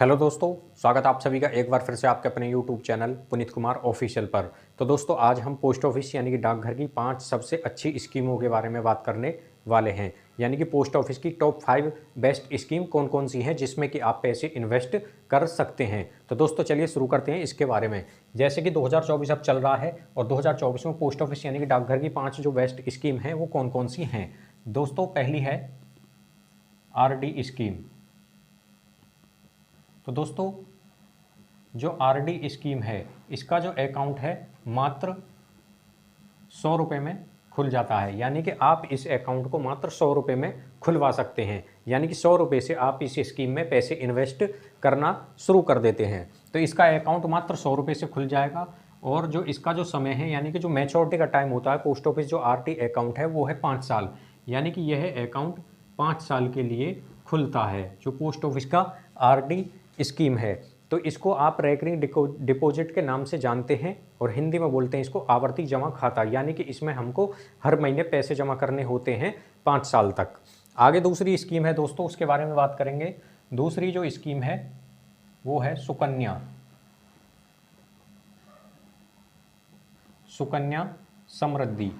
Hello दोस्तों, स्वागत है आप सभी का एक बार फिर से आपके अपने YouTube channel Puneet Kumar official पर। तो दोस्तों आज हम पोस्ट ऑफिस यानी कि डाकघर की 5 सबसे अच्छी स्कीमों के बारे में बात करने वाले हैं। यानी कि पोस्ट ऑफिस की टॉप 5 बेस्ट स्कीम कौन कौन सी हैं जिसमें कि आप पैसे इन्वेस्ट कर सकते हैं। तो दोस्तों चलिए शुरू करते हैं इसके बारे में। जैसे कि 2024 अब चल रहा है और 2024 में पोस्ट ऑफिस यानी कि डाकघर की 5 जो बेस्ट स्कीम हैं वो कौन कौन सी हैं। दोस्तों पहली है RD स्कीम। तो दोस्तों जो RD स्कीम है इसका जो अकाउंट है मात्र 100 रुपये में खुल जाता है। यानी कि आप इस अकाउंट को मात्र 100 रुपये में खुलवा सकते हैं। यानी कि 100 रुपये से आप इस स्कीम में पैसे इन्वेस्ट करना शुरू कर देते हैं। तो इसका अकाउंट मात्र 100 रुपये से खुल जाएगा। और जो इसका जो समय है यानी कि जो मैच्योरिटी का टाइम होता है पोस्ट ऑफिस जो RD अकाउंट है वो है 5 साल। यानी कि यह अकाउंट 5 साल के लिए खुलता है जो पोस्ट ऑफिस का RD स्कीम है। तो इसको आप रेकरिंग डिपॉजिट के नाम से जानते हैं और हिंदी में बोलते हैं इसको आवर्ती जमा खाता। यानी कि इसमें हमको हर महीने पैसे जमा करने होते हैं 5 साल तक। आगे दूसरी स्कीम है दोस्तों, उसके बारे में बात करेंगे। दूसरी जो स्कीम है वो है सुकन्या समृद्धि।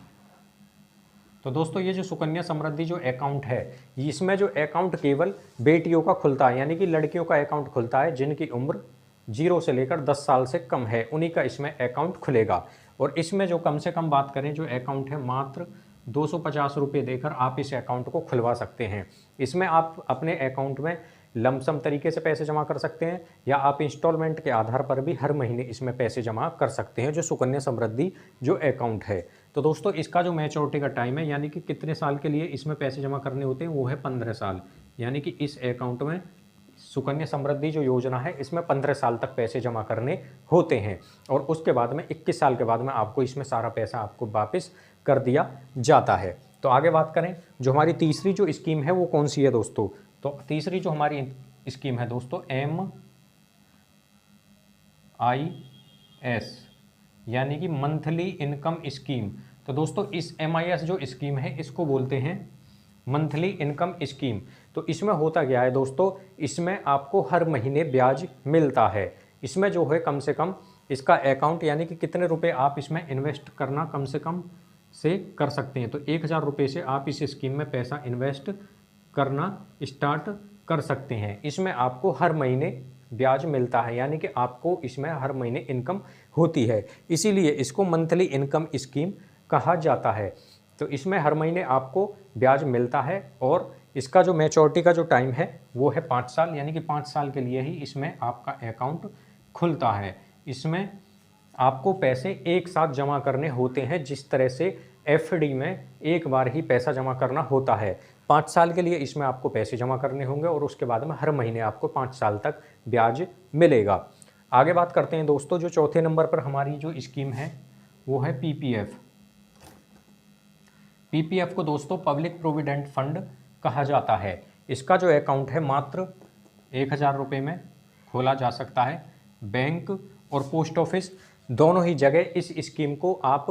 तो दोस्तों ये जो सुकन्या समृद्धि जो अकाउंट है इसमें जो अकाउंट केवल बेटियों का खुलता है। यानी कि लड़कियों का अकाउंट खुलता है जिनकी उम्र 0 से लेकर 10 साल से कम है, उन्हीं का इसमें अकाउंट खुलेगा। और इसमें जो कम से कम बात करें जो अकाउंट है मात्र 250 रुपये देकर आप इस अकाउंट को खुलवा सकते हैं। इसमें आप अपने अकाउंट में लमसम तरीके से पैसे जमा कर सकते हैं या आप इंस्टॉलमेंट के आधार पर भी हर महीने इसमें पैसे जमा कर सकते हैं जो सुकन्या समृद्धि जो अकाउंट है। तो दोस्तों इसका जो मैच्योरिटी का टाइम है यानी कि कितने साल के लिए इसमें पैसे जमा करने होते हैं वो है 15 साल। यानी कि इस अकाउंट में सुकन्या समृद्धि जो योजना है इसमें 15 साल तक पैसे जमा करने होते हैं और उसके बाद में 21 साल के बाद में आपको इसमें सारा पैसा आपको वापस कर दिया जाता है। तो आगे बात करें जो हमारी तीसरी जो स्कीम है वो कौन सी है दोस्तों। तो तीसरी जो हमारी स्कीम है दोस्तों MIS यानी कि मंथली इनकम स्कीम। तो दोस्तों इस MIS जो स्कीम है इसको बोलते हैं मंथली इनकम स्कीम। तो इसमें होता क्या है दोस्तों, इसमें आपको हर महीने ब्याज मिलता है। इसमें जो है कम से कम इसका अकाउंट यानी कि कितने रुपए आप इसमें इन्वेस्ट करना कम से कम से कर सकते हैं। तो 1000 रुपये से आप इस स्कीम में पैसा इन्वेस्ट करना स्टार्ट कर सकते हैं। इसमें आपको हर महीने ब्याज मिलता है यानी कि आपको इसमें हर महीने इनकम होती है, इसीलिए इसको मंथली इनकम स्कीम कहा जाता है। तो इसमें हर महीने आपको ब्याज मिलता है और इसका जो मैच्योरिटी का जो टाइम है वो है 5 साल। यानी कि 5 साल के लिए ही इसमें आपका अकाउंट खुलता है। इसमें आपको पैसे एक साथ जमा करने होते हैं जिस तरह से FD में एक बार ही पैसा जमा करना होता है। 5 साल के लिए इसमें आपको पैसे जमा करने होंगे और उसके बाद में हर महीने आपको 5 साल तक ब्याज मिलेगा। आगे बात करते हैं दोस्तों जो चौथे नंबर पर हमारी जो स्कीम है वो है PPF। PPF को दोस्तों पब्लिक प्रोविडेंट फंड कहा जाता है। इसका जो अकाउंट है मात्र 1000 रुपये में खोला जा सकता है। बैंक और पोस्ट ऑफिस दोनों ही जगह इस स्कीम को आप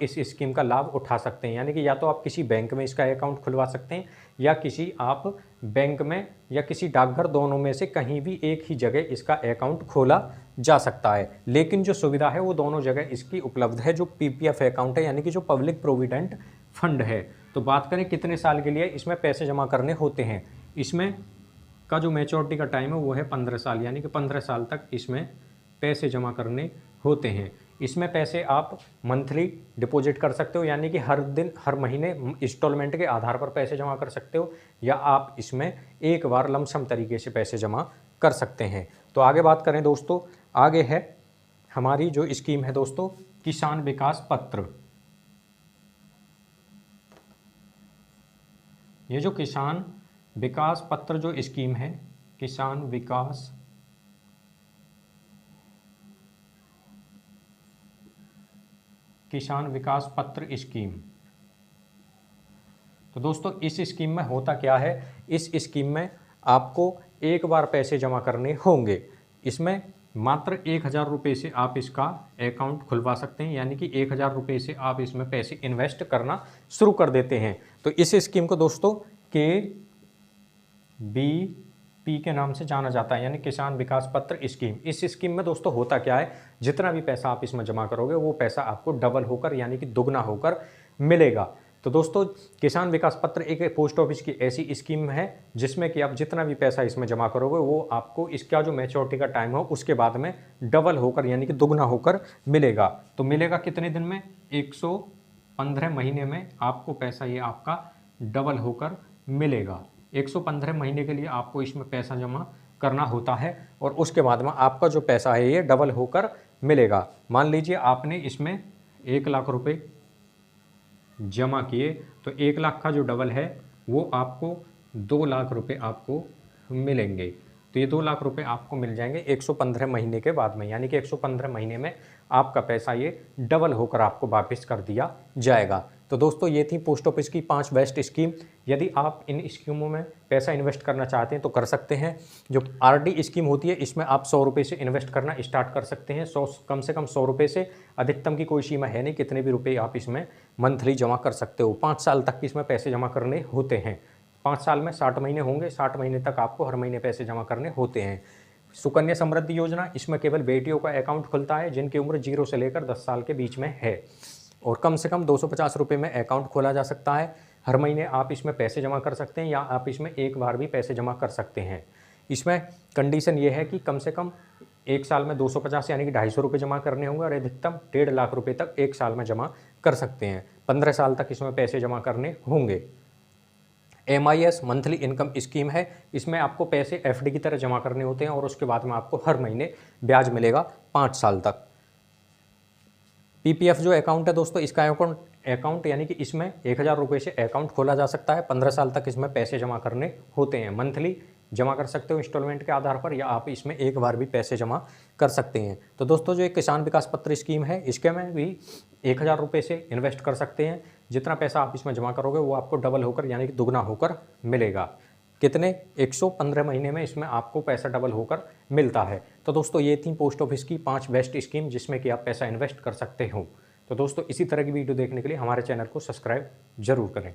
इस स्कीम का लाभ उठा सकते हैं। यानी कि या तो आप किसी बैंक में इसका अकाउंट खुलवा सकते हैं या किसी आप बैंक में या किसी डाकघर, दोनों में से कहीं भी एक ही जगह इसका अकाउंट खोला जा सकता है। लेकिन जो सुविधा है वो दोनों जगह इसकी उपलब्ध है जो PPF अकाउंट है यानी कि जो पब्लिक प्रोविडेंट फंड है। तो बात करें कितने साल के लिए इसमें पैसे जमा करने होते हैं। इसमें का जो मैच्योरिटी का टाइम है वो है 15 साल। यानी कि 15 साल तक इसमें पैसे जमा करने होते हैं। इसमें पैसे आप मंथली डिपॉजिट कर सकते हो यानी कि हर दिन हर महीने इंस्टॉलमेंट के आधार पर पैसे जमा कर सकते हो या आप इसमें एक बार लमसम तरीके से पैसे जमा कर सकते हैं। तो आगे बात करें दोस्तों, आगे है हमारी जो स्कीम है दोस्तों किसान विकास पत्र। ये जो किसान विकास पत्र जो स्कीम है किसान विकास पत्र स्कीम। तो दोस्तों इस स्कीम में होता क्या है, इस स्कीम में आपको एक बार पैसे जमा करने होंगे। इसमें मात्र 1000 रुपये से आप इसका अकाउंट खुलवा सकते हैं। यानी कि 1000 रुपये से आप इसमें पैसे इन्वेस्ट करना शुरू कर देते हैं। तो इस स्कीम को दोस्तों KBP KVP के नाम से जाना जाता है, यानी किसान विकास पत्र स्कीम। इस स्कीम में दोस्तों होता क्या है, जितना भी पैसा आप इसमें जमा करोगे वो पैसा आपको डबल होकर यानी कि दुगना होकर मिलेगा। तो दोस्तों किसान विकास पत्र एक पोस्ट ऑफिस की ऐसी स्कीम है जिसमें कि आप जितना भी पैसा इसमें जमा करोगे वो आपको इसका जो मैच्योरिटी का टाइम हो उसके बाद में डबल होकर यानी कि दुगना होकर मिलेगा। तो मिलेगा कितने दिन में, 115 महीने में आपको पैसा ये आपका डबल होकर मिलेगा। 115 महीने के लिए आपको इसमें पैसा जमा करना होता है और उसके बाद में आपका जो पैसा है ये डबल होकर मिलेगा। मान लीजिए आपने इसमें 1 लाख रुपए जमा किए तो 1 लाख का जो डबल है वो आपको 2 लाख रुपए आपको मिलेंगे। तो ये 2 लाख रुपए आपको मिल जाएंगे 115 महीने के बाद में, यानी कि 115 महीने में आपका पैसा ये डबल होकर आपको वापस कर दिया जाएगा। तो दोस्तों ये थी पोस्ट ऑफिस की 5 बेस्ट स्कीम। यदि आप इन स्कीमों में पैसा इन्वेस्ट करना चाहते हैं तो कर सकते हैं। जो RD स्कीम होती है इसमें आप 100 रुपये से इन्वेस्ट करना स्टार्ट कर सकते हैं। कम से कम 100 रुपये से, अधिकतम की कोई सीमा है नहीं, कितने भी रुपये आप इसमें मंथली जमा कर सकते हो। 5 साल तक इसमें पैसे जमा करने होते हैं। 5 साल में 60 महीने होंगे, 60 महीने तक आपको हर महीने पैसे जमा करने होते हैं। सुकन्या समृद्धि योजना, इसमें केवल बेटियों का अकाउंट खुलता है जिनकी उम्र 0 से लेकर 10 साल के बीच में है और कम से कम 250 रुपये में अकाउंट खोला जा सकता है। हर महीने आप इसमें पैसे जमा कर सकते हैं या आप इसमें एक बार भी पैसे जमा कर सकते हैं। इसमें कंडीशन ये है कि कम से कम 1 साल में 250 यानी कि 250 रुपये जमा करने होंगे और अधिकतम 1.5 लाख रुपये तक 1 साल में जमा कर सकते हैं। 15 साल तक इसमें पैसे जमा करने होंगे। MIS मंथली इनकम स्कीम है, इसमें आपको पैसे FD की तरह जमा करने होते हैं और उसके बाद में आपको हर महीने ब्याज मिलेगा 5 साल तक। PPF जो अकाउंट है दोस्तों, इसका अकाउंट यानी कि इसमें 1000 रुपये से अकाउंट खोला जा सकता है। 15 साल तक इसमें पैसे जमा करने होते हैं। मंथली जमा कर सकते हो इंस्टॉलमेंट के आधार पर या आप इसमें एक बार भी पैसे जमा कर सकते हैं। तो दोस्तों जो एक किसान विकास पत्र स्कीम है इसके में भी 1000 रुपये से इन्वेस्ट कर सकते हैं। जितना पैसा आप इसमें जमा करोगे वो आपको डबल होकर यानी कि दुगना होकर मिलेगा। कितने, 115 महीने में इसमें आपको पैसा डबल होकर मिलता है। तो दोस्तों ये थी पोस्ट ऑफिस की 5 बेस्ट स्कीम जिसमें कि आप पैसा इन्वेस्ट कर सकते हो। तो दोस्तों इसी तरह की वीडियो देखने के लिए हमारे चैनल को सब्सक्राइब जरूर करें।